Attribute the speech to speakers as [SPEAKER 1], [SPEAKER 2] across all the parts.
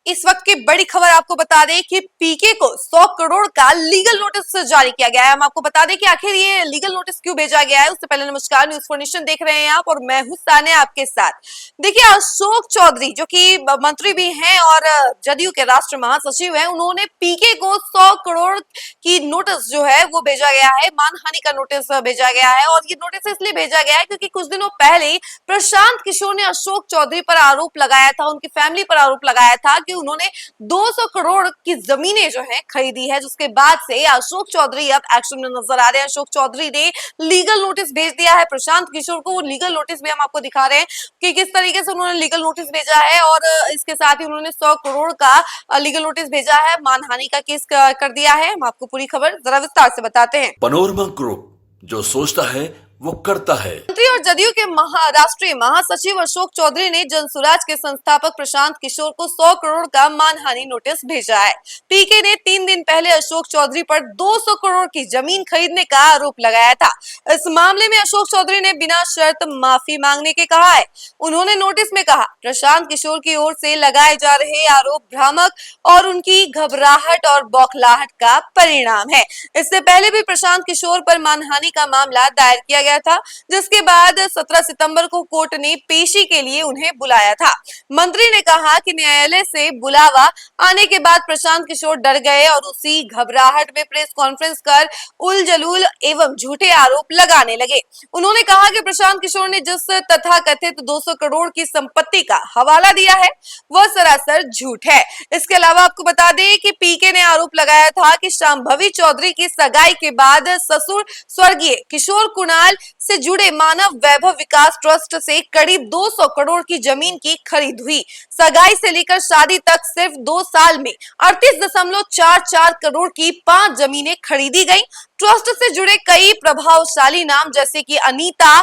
[SPEAKER 1] इस वक्त की बड़ी खबर आपको बता दें कि पीके को 100 करोड़ का लीगल नोटिस जारी किया गया है। हम आपको बता दें कि आखिर ये लीगल नोटिस क्यों भेजा गया है। उससे पहले नमस्कार, न्यूज़ फॉर नेशन देख रहे हैं आप और मैं हूं सानिया आपके साथ। देखिए, अशोक चौधरी जो कि मंत्री भी हैं और जदयू के राष्ट्रीय महासचिव हैं, उन्होंने पीके को 100 करोड़ की नोटिस जो है वो भेजा गया है, मानहानि का नोटिस भेजा गया है। और ये नोटिस इसलिए भेजा गया है क्योंकि कुछ दिनों पहले प्रशांत किशोर ने अशोक चौधरी पर आरोप लगाया था, उनकी फैमिली पर आरोप लगाया था कि उन्होंने 200 करोड़ की जमीनें जो है खरीदी है, जिसके बाद से अशोक चौधरी अब एक्शन में नजर आ रहे हैं। अशोक चौधरी ने लीगल नोटिस भेज दिया है प्रशांत किशोर को। वो लीगल नोटिस भी हम आपको दिखा रहे हैं कि किस तरीके से उन्होंने लीगल नोटिस भेजा है और इसके साथ ही उन्होंने 100 करोड़ का लीगल नोटिस भेजा है, मानहानि का केस कर दिया है। हम आपको पूरी खबर जरा विस्तार से बताते हैं।
[SPEAKER 2] पनोरमा ग्रुप, जो सोचता है वो करता है।
[SPEAKER 1] मंत्री और जदयू के राष्ट्रीय महासचिव अशोक चौधरी ने जनसुराज के संस्थापक प्रशांत किशोर को 100 करोड़ का मानहानि नोटिस भेजा है। पीके ने 3 दिन पहले अशोक चौधरी पर 200 करोड़ की जमीन खरीदने का आरोप लगाया था। इस मामले में अशोक चौधरी ने बिना शर्त माफी मांगने के कहा है। उन्होंने नोटिस में कहा, प्रशांत किशोर की ओर से लगाए जा रहे आरोप भ्रामक और उनकी घबराहट और बौखलाहट का परिणाम है। इससे पहले भी प्रशांत किशोर पर मानहानि का मामला दायर किया गया था, जिसके बाद 17 सितंबर को कोर्ट ने पेशी के लिए उन्हें बुलाया था। मंत्री ने कहा कि न्यायालय से बुलावा आने के बाद प्रशांत किशोर डर गए और उसी घबराहट में प्रेस कॉन्फ्रेंस कर उलझुल एवं झूठे आरोप लगाने लगे। उन्होंने कहा कि प्रशांत किशोर ने जिस तथाकथित 200 करोड़ की संपत्ति का हवाला दिया है वह सरासर झूठ है। इसके अलावा आपको बता दें कि पीके ने आरोप लगाया था कि शांभवी चौधरी की सगाई के बाद ससुर स्वर्गीय किशोर कुणाल से जुड़े मानव वैभव विकास ट्रस्ट से करीब 200 करोड़ की जमीन की खरीद हुई। सगाई से लेकर शादी तक सिर्फ 2 साल में 38.44 करोड़ की 5 जमीनें खरीदी गई। ट्रस्ट से जुड़े कई प्रभावशाली नाम जैसे कि अनीता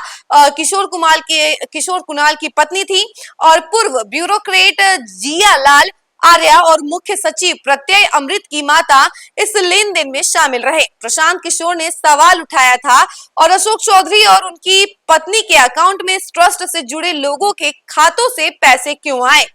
[SPEAKER 1] किशोर कुणाल की पत्नी थी और पूर्व ब्यूरोक्रेट जिया लाल आर्या और मुख्य सचिव प्रत्यय अमृत की माता इस लेन देन में शामिल रहे। प्रशांत किशोर ने सवाल उठाया था और अशोक चौधरी और उनकी पत्नी के अकाउंट में इस ट्रस्ट से जुड़े लोगों के खातों से पैसे क्यों आए।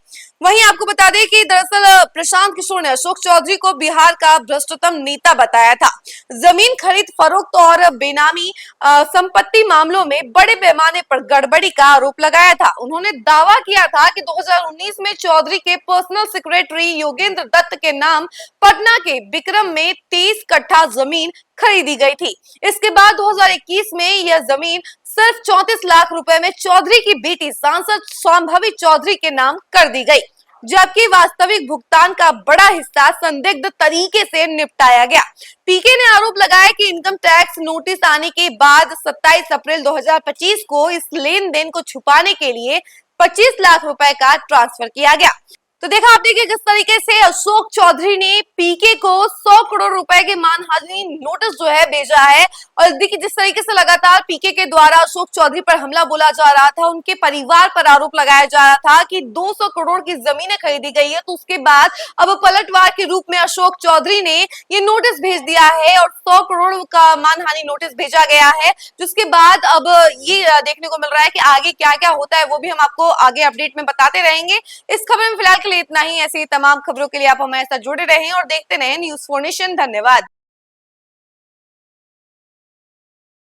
[SPEAKER 1] वहीं आपको बता दें कि दरअसल प्रशांत किशोर ने अशोक चौधरी को बिहार का भ्रष्टतम नेता बताया था। जमीन खरीद फरोख्त और बेनामी संपत्ति मामलों में बड़े पैमाने पर गड़बड़ी का आरोप लगाया था। उन्होंने दावा किया था कि 2019 में चौधरी के पर्सनल सेक्रेटरी योगेंद्र दत्त के नाम पटना के बिक्रम में 23 कट्ठा जमीन खरीदी गई थी। इसके बाद 2021 में यह जमीन सिर्फ 34 लाख रुपए में चौधरी की बेटी सांसद शांभवी चौधरी के नाम कर दी गई, जबकि वास्तविक भुगतान का बड़ा हिस्सा संदिग्ध तरीके से निपटाया गया। पीके ने आरोप लगाया कि इनकम टैक्स नोटिस आने के बाद 27 अप्रैल 2025 को इस लेन देन को छुपाने के लिए 25 लाख रुपए का ट्रांसफर किया गया। तो देखा आपने कि किस तरीके से अशोक चौधरी ने पीके को 100 करोड़ रुपए के मानहानि नोटिस जो है भेजा है। और देखिए, जिस तरीके से लगातार पीके के द्वारा अशोक चौधरी पर हमला बोला जा रहा था, उनके परिवार पर आरोप लगाया जा रहा था कि 200 करोड़ की जमीनें खरीदी गई है, तो उसके बाद अब पलटवार के रूप में अशोक चौधरी ने ये नोटिस भेज दिया है और 100 करोड़ का मानहानि नोटिस भेजा गया है। जिसके बाद अब ये देखने को मिल रहा है कि आगे क्या क्या होता है, वो भी हम आपको आगे अपडेट में बताते रहेंगे। इस खबर में फिलहाल के लिए इतना ही। ऐसी तमाम खबरों के लिए आप हमारे साथ जुड़े रहें और देखते रहें न्यूज़ फॉर नेशन। धन्यवाद।